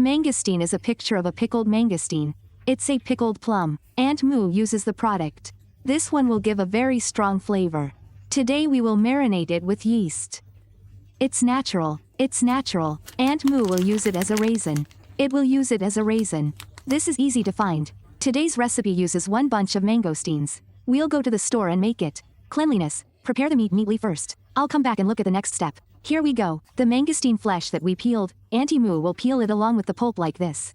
Mangosteen is a picture of a pickled mangosteen. It's a pickled plum. Aunt Moo uses the product. This one will give a very strong flavor. Today we will marinate it with yeast. It's natural. It's natural. Aunt Moo will use it as a raisin. It will use it as a raisin. This is easy to find. Today's recipe uses 1 bunch of mangosteens. We'll go to the store and make it. Cleanliness. Prepare the meat neatly first. I'll come back and look at the next step. Here we go. The mangosteen flesh that we peeled, Auntie Moo will peel it along with the pulp like this.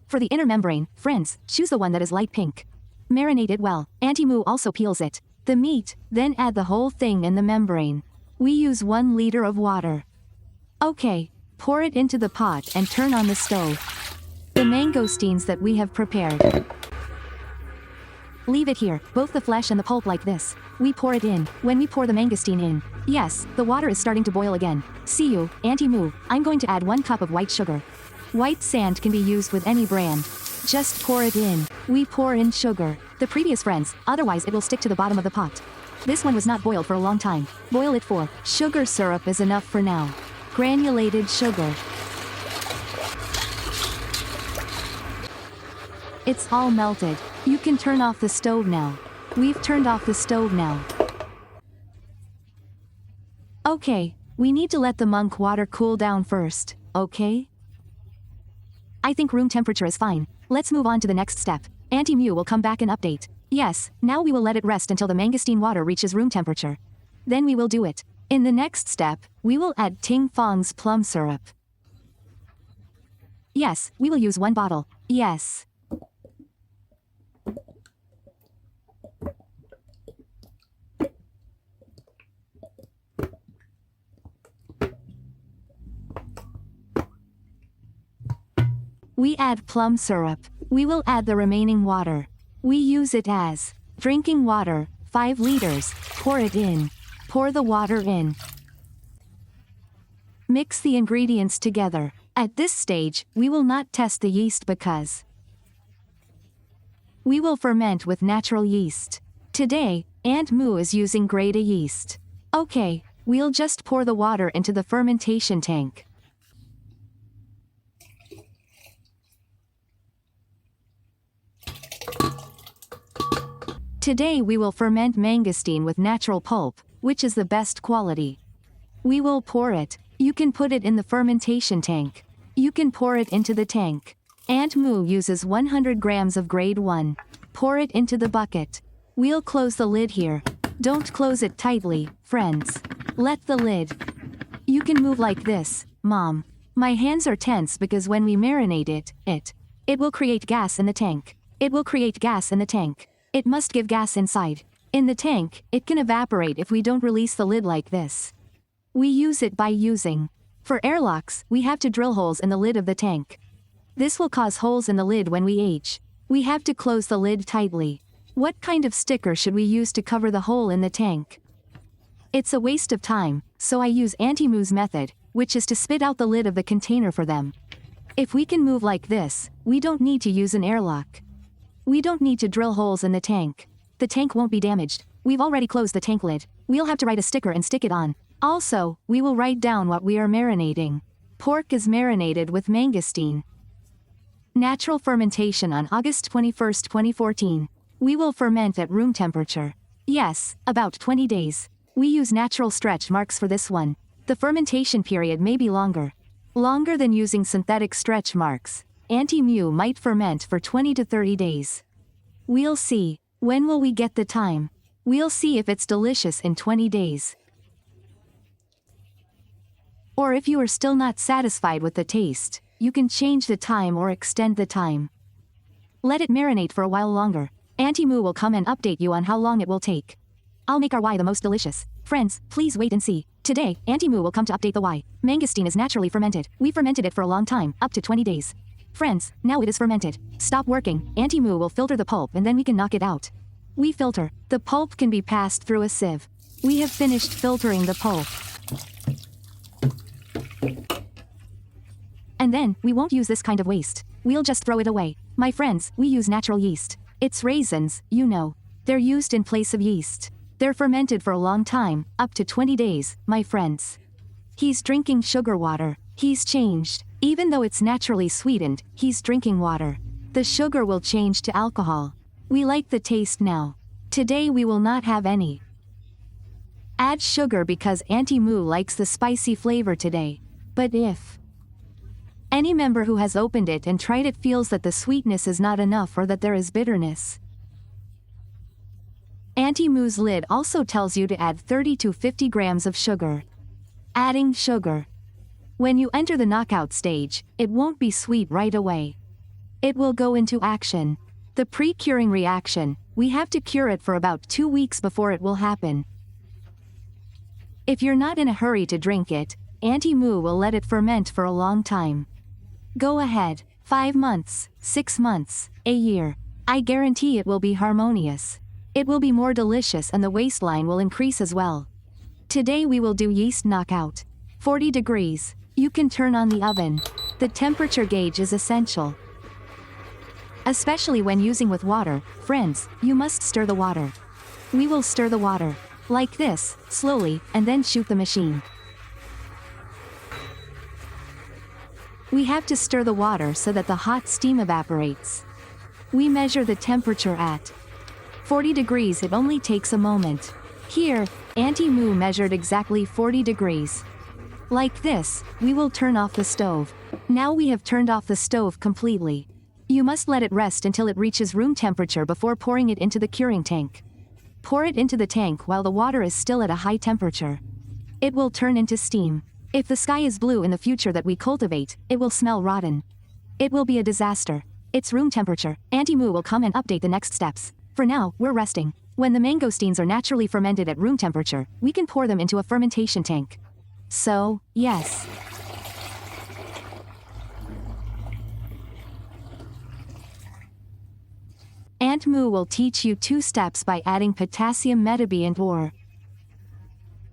For the inner membrane, friends, choose the one that is light pink. Marinate it well. Auntie Moo also peels it. The meat, then add the whole thing in the membrane. We use 1 liter of water. Okay, pour it into the pot and turn on the stove. The mangosteens that we have prepared. Leave it here, both the flesh and the pulp like this. We pour it in. When we pour the mangosteen in, yes, the water is starting to boil again. See you, Auntie Moo. I'm going to add 1 cup of white sugar. White sand can be used with any brand. Just pour it in. We pour in sugar. The previous friends, otherwise it will stick to the bottom of the pot. This one was not boiled for a long time. Boil it for. Sugar syrup is enough for now. Granulated sugar. It's all melted. You can turn off the stove now. We've turned off the stove now. Okay, we need to let the monk water cool down first, okay? I think room temperature is fine. Let's move on to the next step. Auntie Moo will come back and update. Yes, now we will let it rest until the mangosteen water reaches room temperature. Then we will do it. In the next step, we will add Ting Fong's plum syrup. Yes, we will use 1 bottle. Yes. We add plum syrup. We will add the remaining water. We use it as drinking water, 5 liters. Pour it in. Pour the water in. Mix the ingredients together. At this stage, we will not test the yeast because we will ferment with natural yeast. Today, Aunt Moo is using grade A yeast. Okay, we'll just pour the water into the fermentation tank. Today we will ferment mangosteen with natural pulp, which is the best quality. We will pour it. You can put it in the fermentation tank. You can pour it into the tank. Aunt Moo uses 100 grams of grade 1. Pour it into the bucket. We'll close the lid here. Don't close it tightly, friends. Let the lid. You can move like this, Mom. My hands are tense because when we marinate it will create gas in the tank. It will create gas in the tank. It must give gas inside. In the tank, it can evaporate if we don't release the lid like this. We use it by using. For airlocks, we have to drill holes in the lid of the tank. This will cause holes in the lid when we age. We have to close the lid tightly. What kind of sticker should we use to cover the hole in the tank? It's a waste of time, so I use Auntie Moo's method, which is to spit out the lid of the container for them. If we can move like this, we don't need to use an airlock. We don't need to drill holes in the tank. The tank won't be damaged. We've already closed the tank lid. We'll have to write a sticker and stick it on. Also, we will write down what we are marinating. Pork is marinated with mangosteen. Natural fermentation on August 21, 2014. We will ferment at room temperature. Yes, about 20 days. We use natural stretch marks for this one. The fermentation period may be longer. Longer than using synthetic stretch marks. Auntie Moo might ferment for 20 to 30 days. We'll see. When will we get the time? We'll see if it's delicious in 20 days. Or if you are still not satisfied with the taste, you can change the time or extend the time. Let it marinate for a while longer. Auntie Moo will come and update you on how long it will take. I'll make our why the most delicious. Friends, please wait and see. Today, Auntie Moo will come to update the why. Mangosteen is naturally fermented. We fermented it for a long time, up to 20 days. Friends, now it is fermented. Stop working. Auntie Moo will filter the pulp and then we can knock it out. We filter. The pulp can be passed through a sieve. We have finished filtering the pulp. And then, we won't use this kind of waste. We'll just throw it away. My friends, we use natural yeast. It's raisins, you know. They're used in place of yeast. They're fermented for a long time, up to 20 days, my friends. He's drinking sugar water. He's changed. Even though it's naturally sweetened, he's drinking water. The sugar will change to alcohol. We like the taste now. Today we will not have any. Add sugar because Auntie Moo likes the spicy flavor today. But if any member who has opened it and tried it feels that the sweetness is not enough or that there is bitterness, Auntie Moo's lid also tells you to add 30 to 50 grams of sugar. Adding sugar. When you enter the knockout stage, it won't be sweet right away. It will go into action. The pre-curing reaction, we have to cure it for about 2 weeks before it will happen. If you're not in a hurry to drink it, Auntie Moo will let it ferment for a long time. Go ahead, 5 months, 6 months, a year. I guarantee it will be harmonious. It will be more delicious and the waistline will increase as well. Today we will do yeast knockout. 40 degrees. You can turn on the oven. The temperature gauge is essential. Especially when using with water, friends, you must stir the water. We will stir the water. Like this, slowly, and then shoot the machine. We have to stir the water so that the hot steam evaporates. We measure the temperature at 40 degrees. It only takes a moment. Here, Auntie Moo measured exactly 40 degrees. Like this, we will turn off the stove. Now we have turned off the stove completely. You must let it rest until it reaches room temperature before pouring it into the curing tank. Pour it into the tank while the water is still at a high temperature. It will turn into steam. If the sky is blue in the future that we cultivate, it will smell rotten. It will be a disaster. It's room temperature. Auntie Moo will come and update the next steps. For now, we're resting. When the mangosteens are naturally fermented at room temperature, we can pour them into a fermentation tank. So, yes. Aunt Moo will teach you 2 steps by adding potassium metabient or.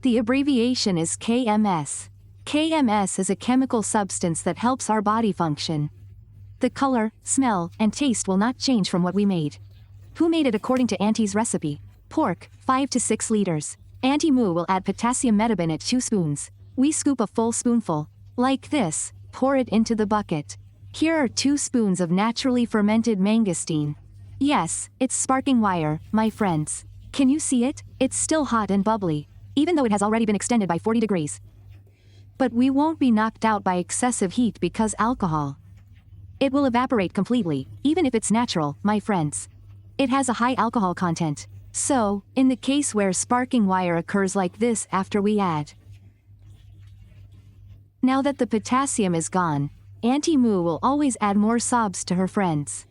The abbreviation is KMS. KMS is a chemical substance that helps our body function. The color, smell, and taste will not change from what we made. Who made it according to Auntie's recipe? Pork, 5 to 6 liters. Auntie Moo will add potassium metabint at 2 spoons. We scoop a full spoonful. Like this, pour it into the bucket. Here are 2 spoons of naturally fermented mangosteen. Yes, it's sparking wire, my friends. Can you see it? It's still hot and bubbly, even though it has already been extended by 40 degrees. But we won't be knocked out by excessive heat because alcohol. It will evaporate completely, even if it's natural, my friends. It has a high alcohol content. So, in the case where sparking wire occurs like this after we add. Now that the potassium is gone, Auntie Moo will always add more sobs to her friends.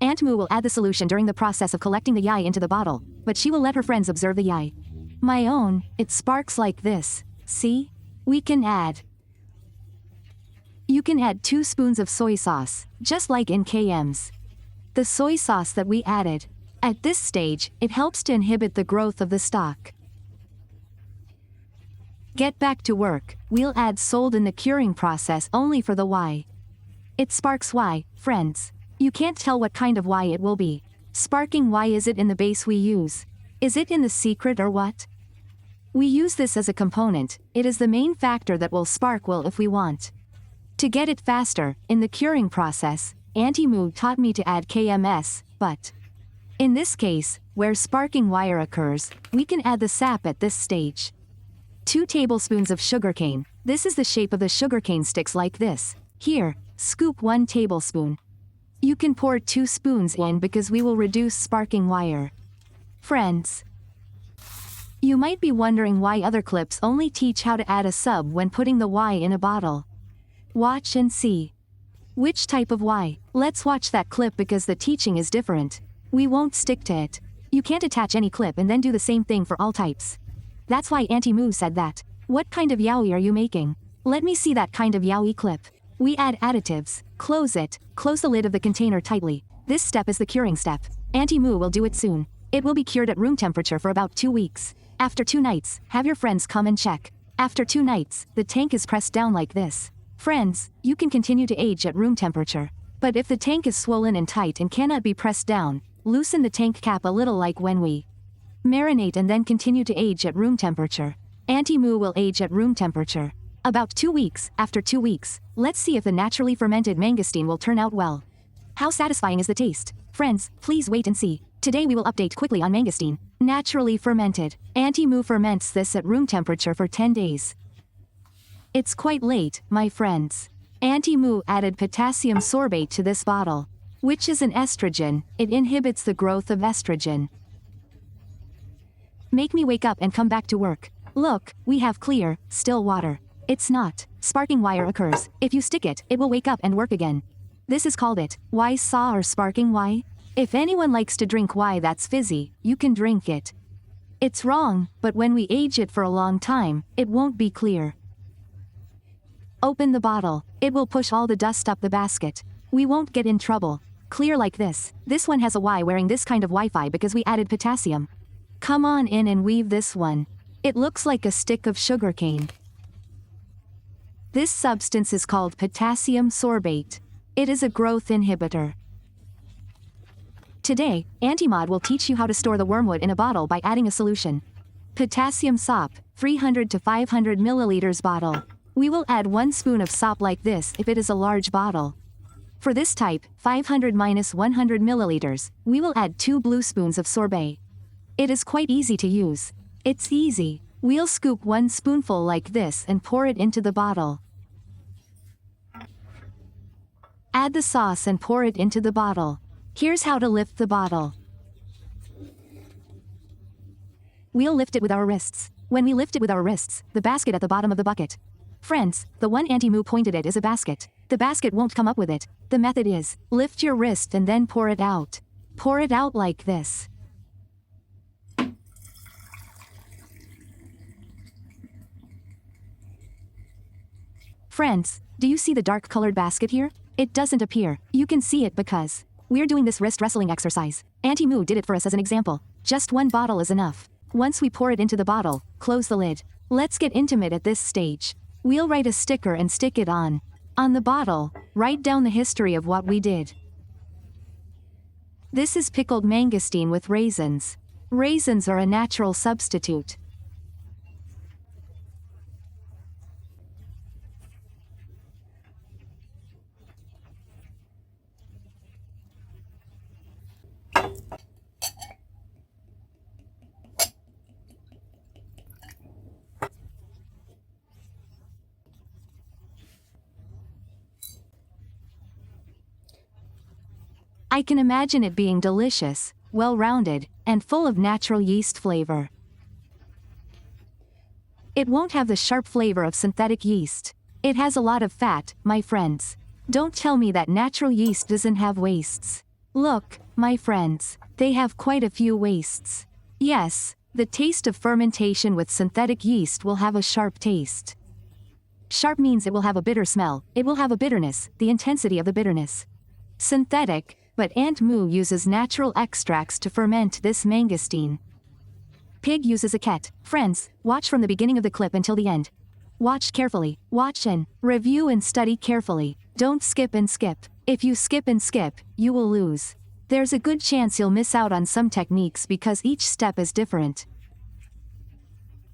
Aunt Moo will add the solution during the process of collecting the yai into the bottle, but she will let her friends observe the yai. My own, it sparks like this, see? We can add. You can add 2 spoons of soy sauce, just like in KM's. The soy sauce that we added. At this stage, it helps to inhibit the growth of the stalk. Get back to work. We'll add sold in the curing process only for the Y. It sparks Y, friends. You can't tell what kind of Y it will be. Sparking Y, is it in the base we use? Is it in the secret or what? We use this as a component. It is the main factor that will spark well if we want. To get it faster, in the curing process, Auntie Moo taught me to add KMS, but in this case, where sparking wire occurs, we can add the sap at this stage. 2 tablespoons of sugarcane. This is the shape of the sugarcane sticks like this. Here, scoop 1 tablespoon. You can pour 2 spoons in because we will reduce sparking wire. Friends, you might be wondering why other clips only teach how to add a sub when putting the Y in a bottle. Watch and see. Which type of Y? Let's watch that clip because the teaching is different. We won't stick to it. You can't attach any clip and then do the same thing for all types. That's why Auntie Moo said that. What kind of yaoi are you making? Let me see that kind of yaoi clip. We add additives. Close it. Close the lid of the container tightly. This step is the curing step. Auntie Moo will do it soon. It will be cured at room temperature for about 2 weeks. After 2 nights, have your friends come and check. After 2 nights, the tank is pressed down like this. Friends, you can continue to age at room temperature. But if the tank is swollen and tight and cannot be pressed down, loosen the tank cap a little like when we marinate and then continue to age at room temperature. Auntie Moo will age at room temperature. About 2 weeks. After 2 weeks, let's see if the naturally fermented mangosteen will turn out well. How satisfying is the taste? Friends, please wait and see. Today we will update quickly on mangosteen. Naturally fermented. Auntie Moo ferments this at room temperature for 10 days. It's quite late, my friends. Auntie Moo added potassium sorbate to this bottle, which is an estrogen. It inhibits the growth of estrogen. Make me wake up and come back to work. Look, we have clear, still water. It's not. Sparking wire occurs. If you stick it, it will wake up and work again. This is called it. Why saw or sparking why? If anyone likes to drink why that's fizzy, you can drink it. It's wrong, but when we age it for a long time, it won't be clear. Open the bottle. It will push all the dust up the basket. We won't get in trouble. Clear like this. This one has a Y wearing this kind of Wi-Fi because we added potassium. Come on in and weave this one. It looks like a stick of sugarcane. This substance is called potassium sorbate. It is a growth inhibitor. Today, Auntie Maud will teach you how to store the wormwood in a bottle by adding a solution. Potassium sop, 300 to 500 milliliters bottle. We will add 1 spoon of sop like this if it is a large bottle. For this type, 500 minus 100 milliliters, we will add 2 blue spoons of sorbet. It is quite easy to use. It's easy. We'll scoop 1 spoonful like this and pour it into the bottle. Add the sauce and pour it into the bottle. Here's how to lift the bottle. We'll lift it with our wrists. When we lift it with our wrists, the basket at the bottom of the bucket. Friends, the one Auntie Moo pointed at is a basket. The basket won't come up with it. The method is, lift your wrist and then pour it out. Pour it out like this. Friends, do you see the dark colored basket here? It doesn't appear. You can see it because we're doing this wrist wrestling exercise. Auntie Moo did it for us as an example. Just 1 bottle is enough. Once we pour it into the bottle, close the lid. Let's get intimate at this stage. We'll write a sticker and stick it on. On the bottle, write down the history of what we did. This is pickled mangosteen with raisins. Raisins are a natural substitute. I can imagine it being delicious, well-rounded, and full of natural yeast flavor. It won't have the sharp flavor of synthetic yeast. It has a lot of fat, my friends. Don't tell me that natural yeast doesn't have wastes. Look, my friends, they have quite a few wastes. Yes, the taste of fermentation with synthetic yeast will have a sharp taste. Sharp means it will have a bitter smell, it will have a bitterness, the intensity of the bitterness. Synthetic, but Aunt Moo uses natural extracts to ferment this mangosteen. Pig uses a ket. Friends, watch from the beginning of the clip until the end. Watch carefully, watch and review and study carefully. Don't skip and skip. If you skip and skip, you will lose. There's a good chance you'll miss out on some techniques because each step is different.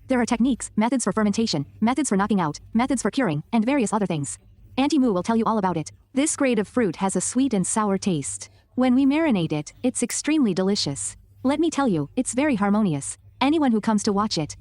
There are techniques, methods for fermentation, methods for knocking out, methods for curing, and various other things. Auntie Moo will tell you all about it. This grade of fruit has a sweet and sour taste. When we marinate it, it's extremely delicious. Let me tell you, it's very harmonious. Anyone who comes to watch it,